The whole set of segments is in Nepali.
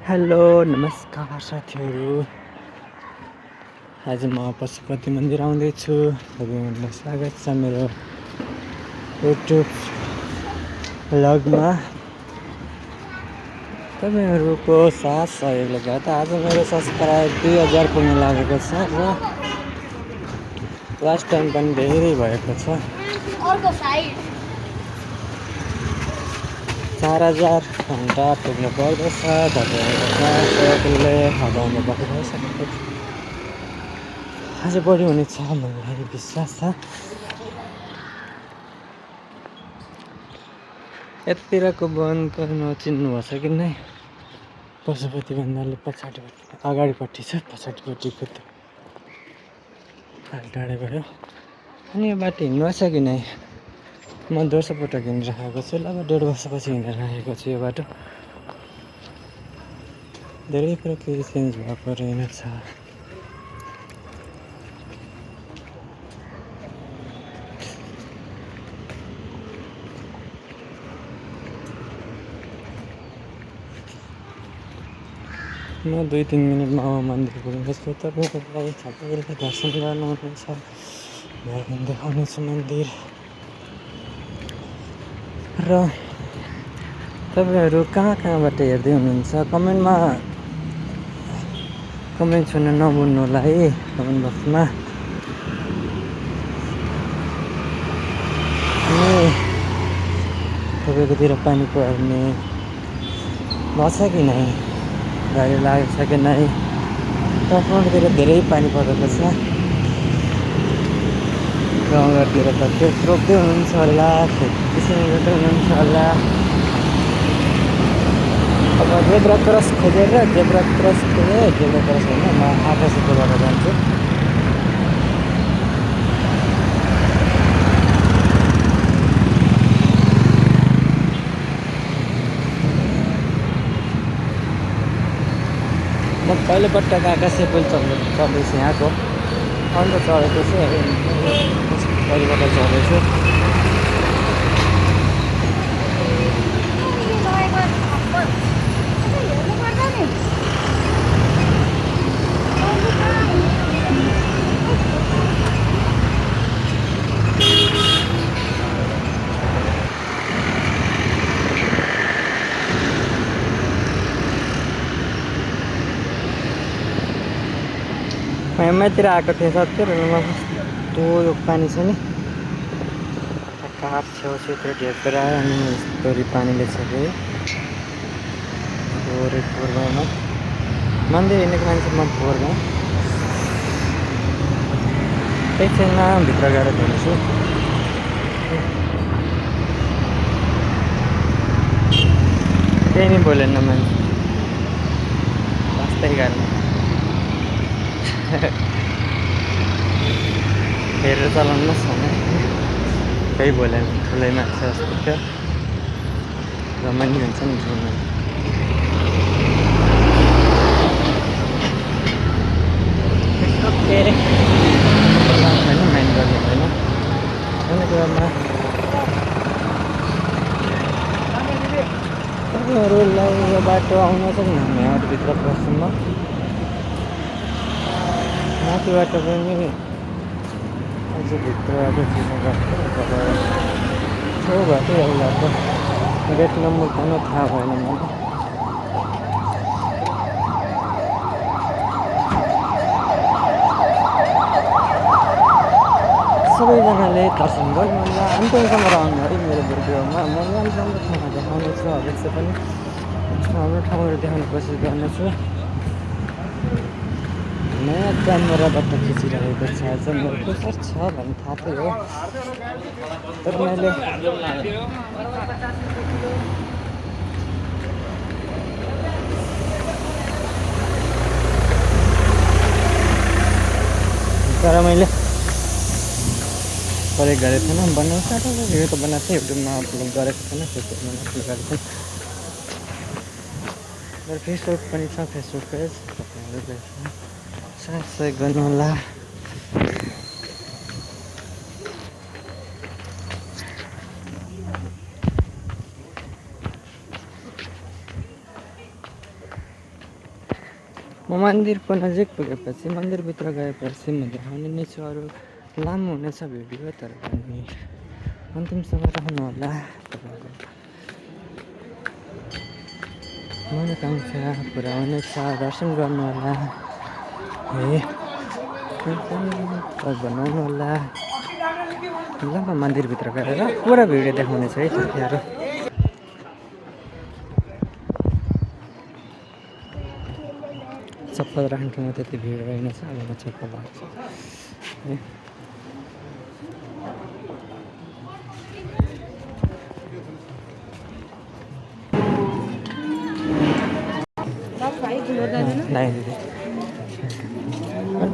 हेलो नमस्कार साथीहरू। आज म पशुपति मन्दिर आउँदैछु। तपाईँहरूलाई स्वागत छ मेरो युट्युब भ्लगमा। तपाईँहरूको साथ सहयोगले गर्दा आज मेरो सब्सक्राइब 2000 पुग्न लागेको छ र लास्ट टाइम पनि धेरै भएको छ। 4000 घन्टा पुग्नु पर्दछ। तपाईँहरूको सहयोगले हटाउनु भइसकेको छ। अझ बढी हुनेछ मलाई विश्वास छ। यतितिरको वनको नचिन्नुभएछ कि नै? पशुपति भन्नाले पछाडिपट्टि अगाडिपट्टि छ, पछाडिपट्टिको त्यो टाढै भयो। अनि यो बाटो हिँड्नुहोस् कि नै? म दोस्रो पटक हिँडिरहेको छु। लगभग 1.5 वर्षपछि हिँडिरहेको छु यो बाटो। धेरै प्रकार चेन्ज भएको रहेछ। म 2-3 मिनटमा मन्दिर पुग्नेछु। तपाईँहरूलाई सबैले दर्शन गर्नुहुनेछ। म देखाउनेछु मन्दिर। र तपाईँहरू कहाँबाट हेर्दै हुनुहुन्छ कमेन्ट सुन्न नभुल्नु होला है, कमेन्ट बक्समा। अनि तपाईँकोतिर पानी पर्ने भएछ कि नै? गाडी लागेको छ कि नै? काठमाडौँतिर धेरै पानी परेको छ। गाउँघरतिर त खेत रोप्दै हुनुहुन्छ होला, किसान रोप्दै हुनुहुन्छ होला। अब जेब्रा क्रस खोजेर जेब्रा क्रस होइन, म आकाशी पुलबाट जान्छु। म पहिलोपटक आकाशी पुल चढ्दैछु यहाँको। अन्त चढेको छु, पहिलोपल्ट चढ्दैछु। यहाँतिर आएको थिएँ साथीहरू। कस्तो यो पानी छ नि, काठ छेउछाउतिर ढेक्रा अनि यस्तरी पानीले सबै फोहोर गाउँमा मन्दिर हिँडेको मान्छे म फोहोर गाउँ। एकछिनमा भित्र गएर धुन्छु। केही नि बोलेन मान्छे, वास्तै गाडी हेरेर चलाउनुहोस् भने केही बोलेन। ठुलै मान्छे जस्तो थियो, रमाइलो हुन्छ नि ड्रोनमा। ओके, होइन माइन्ड गर्ने होइन कुनै कुरामा। तपाईँहरूलाई यो बाटो आउन चाहिँ यहाँभित्र पस्छु म। माथिबाट पनि अझ भित्रबाट छिर्नुपर्छ। छेउ भएको एउटा गेट नम्बर पनि थाहा भएन मलाई। सबैजनाले दर्शन गर्नु होला, अन्तिमसम्म रहनु है मेरो भिडियोमा। म राम्रो ठाउँमा देखाउनेछु, अवश्य पनि राम्रो ठाउँहरू देखाउने कोसिस गर्नेछु। नयाँ क्यामेराबाट खिचिरहेको छ। आज मेरो प्रेसर छ भन्ने थाहा त हो, तर मैले प्रयोग गरेको थिएन। बनाउँछ भिडियो त बनाएको थिएँ, युट्युबमा अपलोड गरेको थिएन, फेसबुकमा अपलोड गरेको थिएँ। मेरो फेसबुक पनि छ, फेसबुक पेज। तपाईँहरूले साथ गर्नु होला। म मन्दिरको नजिक पुगेपछि मन्दिरभित्र गएपछि म देखाउने नै छु। अरू लामो हुनेछ भिडियो, तर पनि अन्तिमसम्म रहनुहोला। तपाईँको मनोकाङ्क्षा पुरा हुनेछ, दर्शन गर्नुहोला है, बनाउनु होला। ल म मन्दिरभित्र गएर पुरा भिडियो देखाउनेछ है साथीहरू। चप्पल राख्ने ठाउँमा त्यति भिड रहेनछ। अब म चप्पल राख्छु है।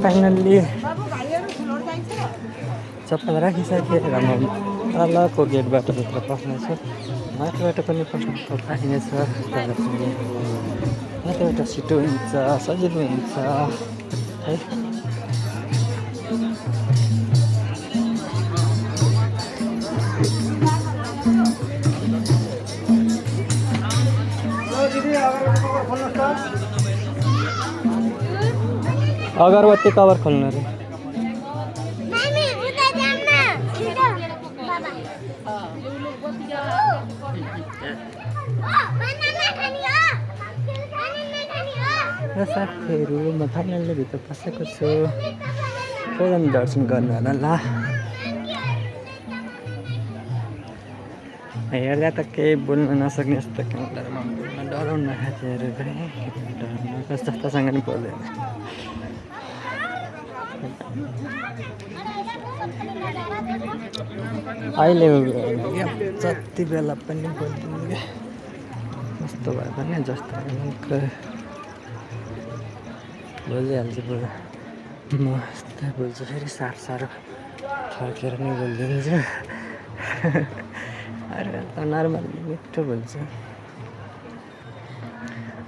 फाइनल्ली चप्पल राखिसकेर म तलको गेटबाट भित्र पस्नेछु। माथिबाट पनि पस्न पाइनेछ, तर पनि माथिबाट छिटो हुन्छ, सजिलो हुन्छ है। अगरबत्ती कभर खोल्नु रे। र साथीहरू म फाइनल्ली भित्र पसेको छु। सबैजना दर्शन गर्नु होला ल। हेर्दा त केही बोल्न नसक्ने जस्तो काम, तर म बोल्न डराउन खाँचेहरू गएँ। डराउन जस्तासँग नि बोल्दैन। अहिले जति बेला पनि बोल्दिनँ क्या, कस्तो भए पनि जस्तो बोलिहाल्छु पुरा मस्त बोल्छु। फेरि साह्रो फर्केर नै बोलिदिन्छु। अरू त नर्मल मिठो बोल्छु।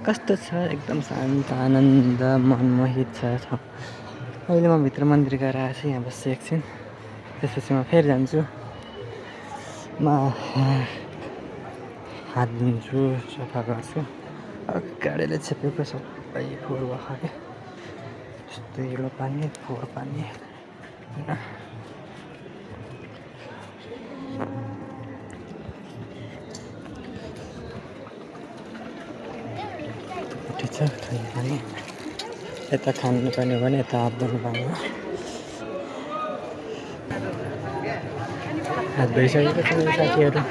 कस्तो छ, एकदम शान्त आनन्द मनमोहित छ। अहिले म भित्र मन्दिर गएर आएछु, यहाँ बस्छु एकछिन, त्यसपछि म फेरि जान्छु। म हात धुन्छु, सफा गर्छु। गाडीले छेपेको सबै फोहोर भयो क्या, यस्तो हिलो पानी फोहोर पानी होइन। ठिक छ, खानु पनि यता खानु पर्ने भने यता हात धुनु पाएन। हात धोइसकेको छ मेरो साथीहरू।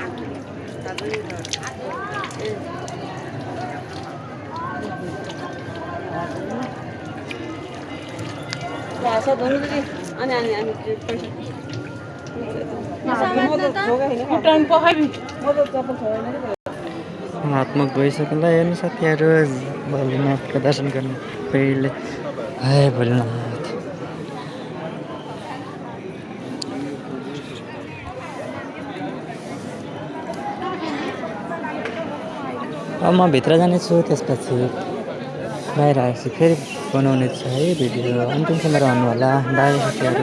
हातमुख धोइसकेर हेर्नु साथीहरू, भोलेनाथको दर्शन गर्नु पहिले। हाय भोलेनाथ। अब म भित्र जानेछु, त्यसपछि बाहिर आएपछि फेरि बनाउने छ है भिडियो। अन्तिमसम्म रहनु होला। बाई साथीहरू।